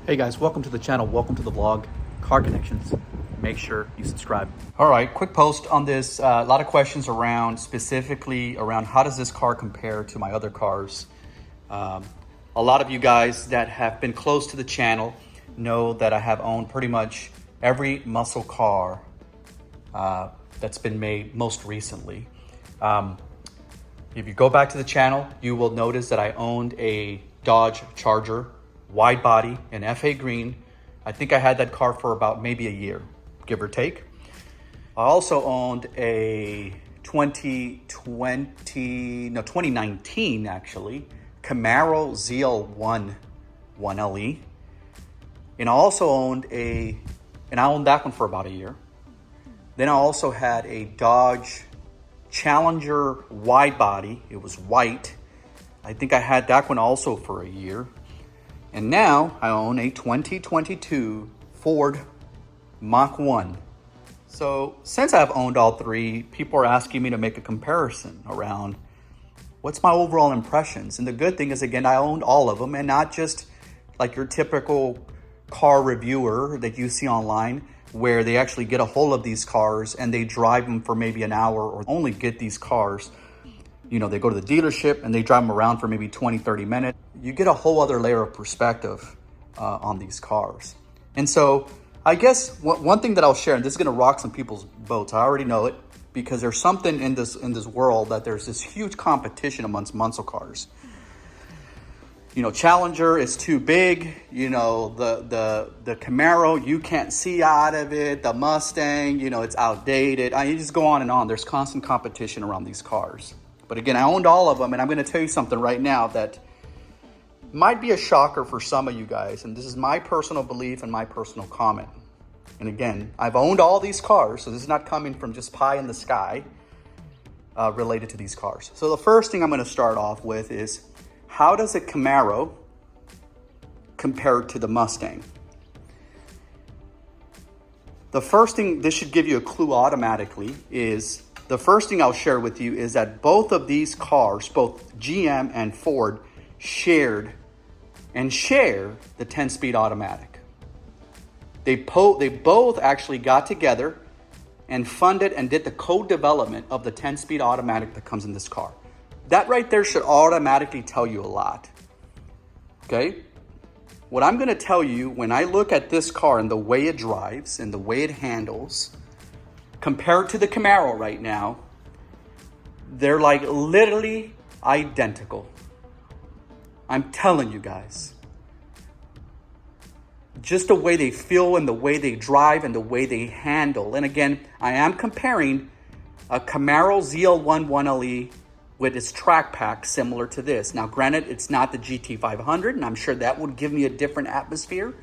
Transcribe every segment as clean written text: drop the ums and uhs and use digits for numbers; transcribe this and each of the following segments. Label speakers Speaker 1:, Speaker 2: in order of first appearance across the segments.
Speaker 1: Hey guys, welcome to the channel. Welcome to the vlog, Car Connections. Make sure you subscribe.
Speaker 2: All right, quick post on this. A lot of questions specifically around how does this car compare to my other cars. A lot of you guys that have been close to the channel know that I have owned pretty much every muscle car that's been made most recently. If you go back to the channel, you will notice that I owned a Dodge Charger wide body in FA green. I think I had that car for about maybe a year, give or take. I also owned a 2019 actually, Camaro ZL1 1LE. And I also owned I owned that one for about a year. Then I also had a Dodge Challenger wide body. It was white. I think I had that one also for a year. And now I own a 2022 Ford Mach 1. So since I've owned all three, people are asking me to make a comparison around what's my overall impressions. And the good thing is, again, I owned all of them, and not just like your typical car reviewer that you see online, where they actually get a hold of these cars and they drive them for maybe an hour, or only get these cars. You know, they go to the dealership and they drive them around for maybe 20, 30 minutes. You get a whole other layer of perspective on these cars. And so I guess one thing that I'll share, and this is gonna rock some people's boats, I already know it, because there's something in this world that there's this huge competition amongst muscle cars. You know, Challenger is too big. You know, the Camaro, you can't see out of it. The Mustang, you know, it's outdated. You just go on and on. There's constant competition around these cars. But again, I owned all of them, and I'm going to tell you something right now that might be a shocker for some of you guys, and this is my personal belief and my personal comment. And again, I've owned all these cars, so this is not coming from just pie in the sky related to these cars. So the first thing I'm going to start off with is, how does a Camaro compare to the Mustang? The first thing, this should give you a clue automatically, is the first thing I'll share with you is that both of these cars, both GM and Ford, share the 10-speed automatic. They both actually got together and funded and did the co-development of the 10-speed automatic that comes in this car. That right there should automatically tell you a lot. Okay? What I'm going to tell you, when I look at this car and the way it drives and the way it handles, compared to the Camaro right now, they're like literally identical. I'm telling you guys. Just the way they feel and the way they drive and the way they handle. And again, I am comparing a Camaro ZL1 1LE with its track pack similar to this. Now, granted, it's not the GT500, and I'm sure that would give me a different atmosphere.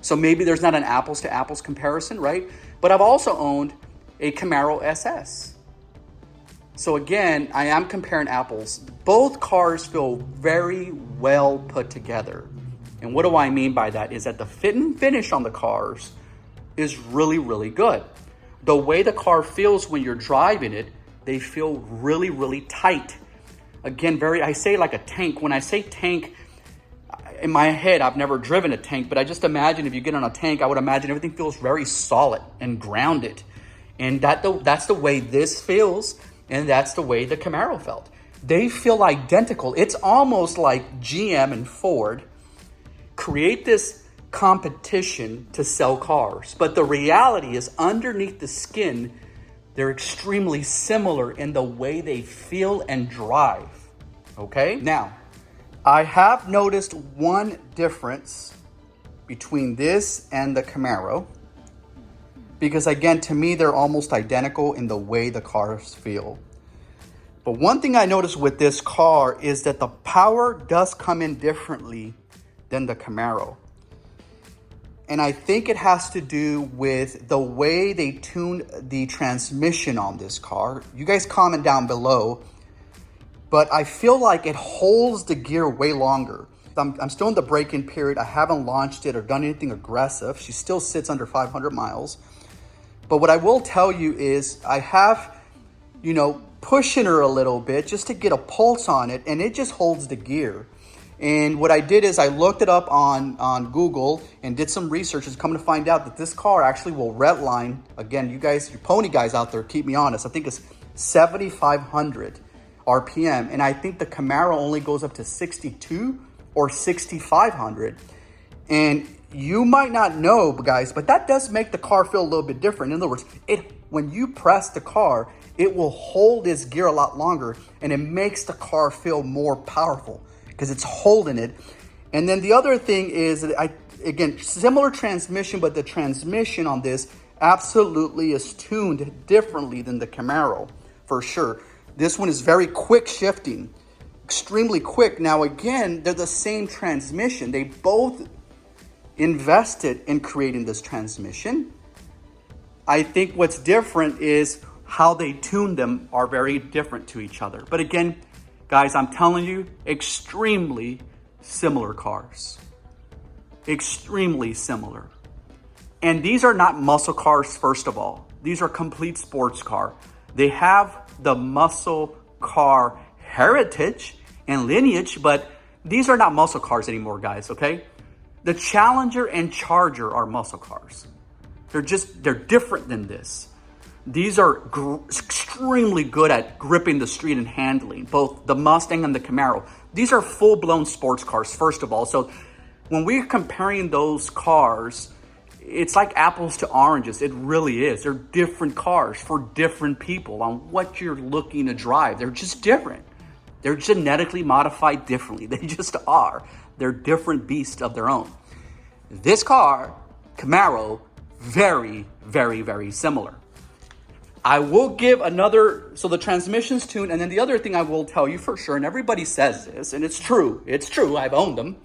Speaker 2: So maybe there's not an apples to apples comparison, right? But I've also owned a Camaro SS. So again, I am comparing apples. Both cars feel very well put together. And what do I mean by that is that the fit and finish on the cars is really, really good. The way the car feels when you're driving it, they feel really, really tight. Again, I say like a tank. When I say tank, in my head, I've never driven a tank, but I just imagine if you get on a tank, I would imagine everything feels very solid and grounded. And that's the way this feels, and that's the way the Camaro felt. They feel identical. It's almost like GM and Ford create this competition to sell cars. But the reality is, underneath the skin, they're extremely similar in the way they feel and drive. Okay? Now, I have noticed one difference between this and the Camaro, because again, to me, they're almost identical in the way the cars feel. But one thing I noticed with this car is that the power does come in differently than the Camaro. And I think it has to do with the way they tuned the transmission on this car. You guys comment down below, but I feel like it holds the gear way longer. I'm still in the break-in period. I haven't launched it or done anything aggressive. She still sits under 500 miles. But what I will tell you is I have, pushing her a little bit just to get a pulse on it, and it just holds the gear. And what I did is I looked it up on Google and did some research. It's coming to find out that this car actually will redline. Again, you guys, you pony guys out there, keep me honest. I think it's 7,500 RPM. And I think the Camaro only goes up to 62 or 6,500. And you might not know, guys, but that does make the car feel a little bit different. In other words, when you press the car, it will hold its gear a lot longer, and it makes the car feel more powerful because it's holding it. And then the other thing is that again, similar transmission, but the transmission on this absolutely is tuned differently than the Camaro, for sure. This one is very quick shifting, extremely quick. Now, again, they're the same transmission. They both invested in creating this transmission. I think what's different is how they tune them are very different to each other. But again, guys, I'm telling you, extremely similar cars. Extremely similar. And these are not muscle cars, first of all. These are complete sports car. They have the muscle car heritage and lineage, but these are not muscle cars anymore, guys, okay? The Challenger and Charger are muscle cars. They're different than this. These are extremely good at gripping the street and handling, both the Mustang and the Camaro. These are full-blown sports cars, first of all. So when we're comparing those cars, it's like apples to oranges. It really is. They're different cars for different people on what you're looking to drive. They're just different. They're genetically modified differently. They just are. They're different beasts of their own. This car, Camaro, very, very, very similar. I will give another, so the transmission's tuned, and then the other thing I will tell you for sure, and everybody says this, and it's true, I've owned them,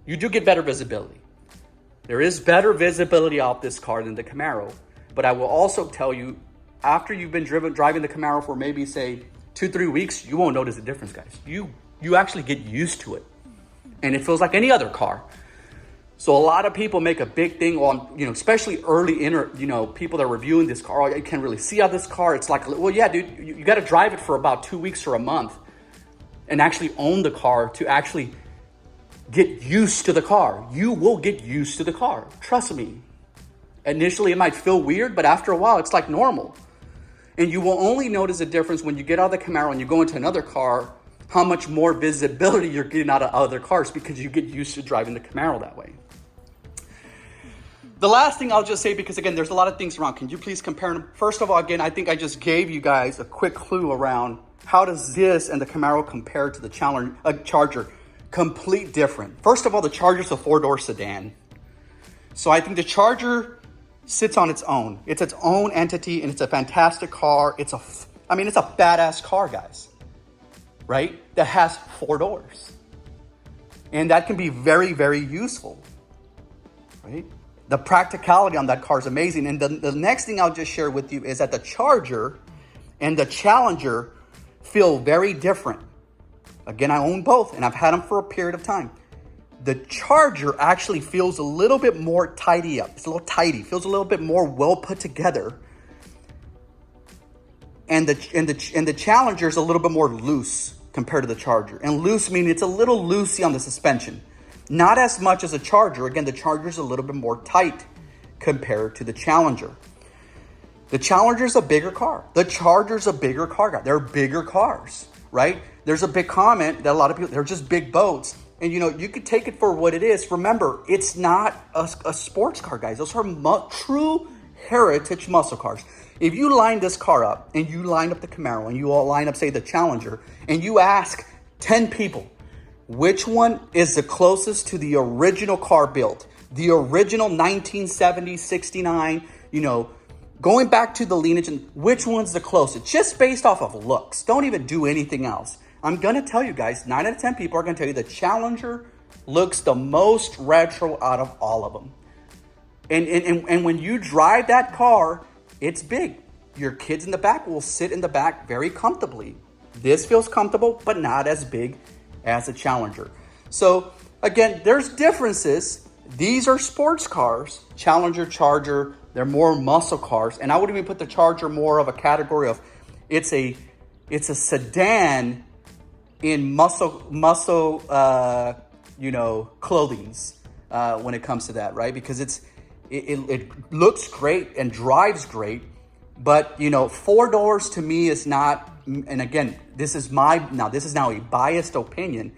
Speaker 2: you do get better visibility. There is better visibility off this car than the Camaro, but I will also tell you, after you've been driving the Camaro for maybe, say, 2-3 weeks, you won't notice a difference, guys. You actually get used to it, and it feels like any other car. So a lot of people make a big thing on, especially early people that are reviewing this car. Oh, you can't really see how this car, it's like, well, yeah, dude, you got to drive it for about 2 weeks or a month and actually own the car to actually get used to the car. You will get used to the car. Trust me. Initially, it might feel weird, but after a while, it's like normal. And you will only notice a difference when you get out of the Camaro and you go into another car, how much more visibility you're getting out of other cars because you get used to driving the Camaro that way. The last thing I'll just say, because again, there's a lot of things around. Can you please compare them? First of all, again, I think I just gave you guys a quick clue around how does this and the Camaro compare to the Charger. Complete different. First of all, the Charger's a 4-door sedan. So I think the Charger sits on its own. It's its own entity, and it's a fantastic car. It's a badass car, guys, right? That has 4 doors. And that can be very, very useful, right? The practicality on that car is amazing. And the next thing I'll just share with you is that the Charger and the Challenger feel very different. Again, I own both, and I've had them for a period of time. The Charger actually feels a little bit more tidy up. It's a little tidy, feels a little bit more well put together. And the Challenger is a little bit more loose compared to the Charger. And loose meaning it's a little loosey on the suspension. Not as much as a Charger. Again, the Charger is a little bit more tight compared to the Challenger. The Challenger's a bigger car. The Charger's a bigger car, guy. They're bigger cars, right? There's a big comment that a lot of people, they're just big boats. And you could take it for what it is. Remember, it's not a sports car, guys. Those are true heritage muscle cars. If you line this car up and you line up the Camaro and you all line up, say, the Challenger, and you ask 10 people, which one is the closest to the original car built? The original 1970, 69, going back to the lineage, and which one's the closest? Just based off of looks. Don't even do anything else. I'm going to tell you guys, 9 out of 10 people are going to tell you the Challenger looks the most retro out of all of them. And when you drive that car, it's big. Your kids in the back will sit in the back very comfortably. This feels comfortable, but not as big as a Challenger. So again, there's differences. These are sports cars. Challenger, Charger, they're more muscle cars. And I would even put the Charger more of a category of it's a sedan in muscle clothings when it comes to that, right? Because it looks great and drives great, but four doors to me is not. And again, this is now a biased opinion.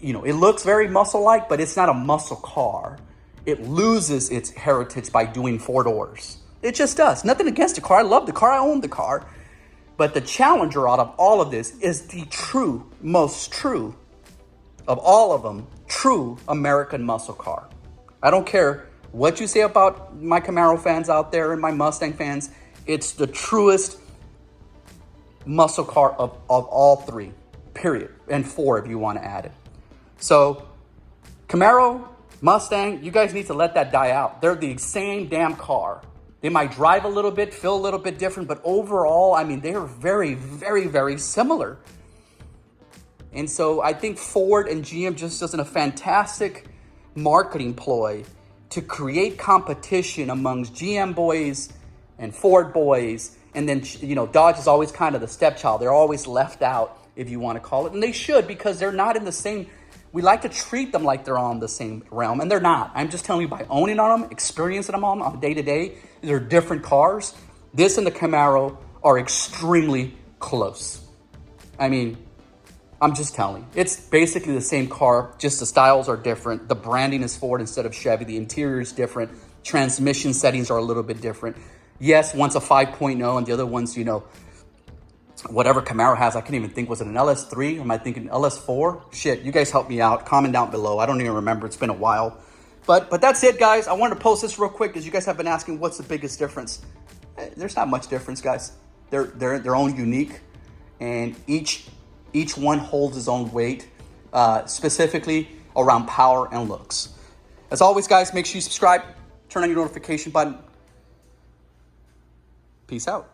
Speaker 2: It looks very muscle-like, but it's not a muscle car. It loses its heritage by doing four doors. It just does. Nothing against the car. I love the car. I own the car. But the Challenger out of all of this is the most true of all of them, true American muscle car. I don't care what you say about my Camaro fans out there and my Mustang fans. It's the truest muscle car of all three, period. And four if you want to add it. So Camaro, Mustang, you guys need to let that die out. They're the same damn car. They might drive a little bit, feel a little bit different, but overall, I mean, they are very, very, very similar. And so I think Ford and GM just does a fantastic marketing ploy to create competition amongst GM boys and Ford boys. And then, Dodge is always kind of the stepchild. They're always left out, if you want to call it. And they should, because they're not in the same. We like to treat them like they're on the same realm, and they're not. I'm just telling you, by owning on them, experiencing them on day to day, they're different cars. This and the Camaro are extremely close. I mean, I'm just telling you. It's basically the same car, just the styles are different. The branding is Ford instead of Chevy. The interior is different. Transmission settings are a little bit different. Yes, one's a 5.0 and the other one's, whatever Camaro has. I can't even think. Was it an LS3? Am I thinking LS4? Shit, you guys help me out. Comment down below. I don't even remember. It's been a while. But that's it, guys. I wanted to post this real quick because you guys have been asking what's the biggest difference. There's not much difference, guys. They're own unique, and each one holds its own weight, specifically around power and looks. As always, guys, make sure you subscribe, turn on your notification button. Peace out.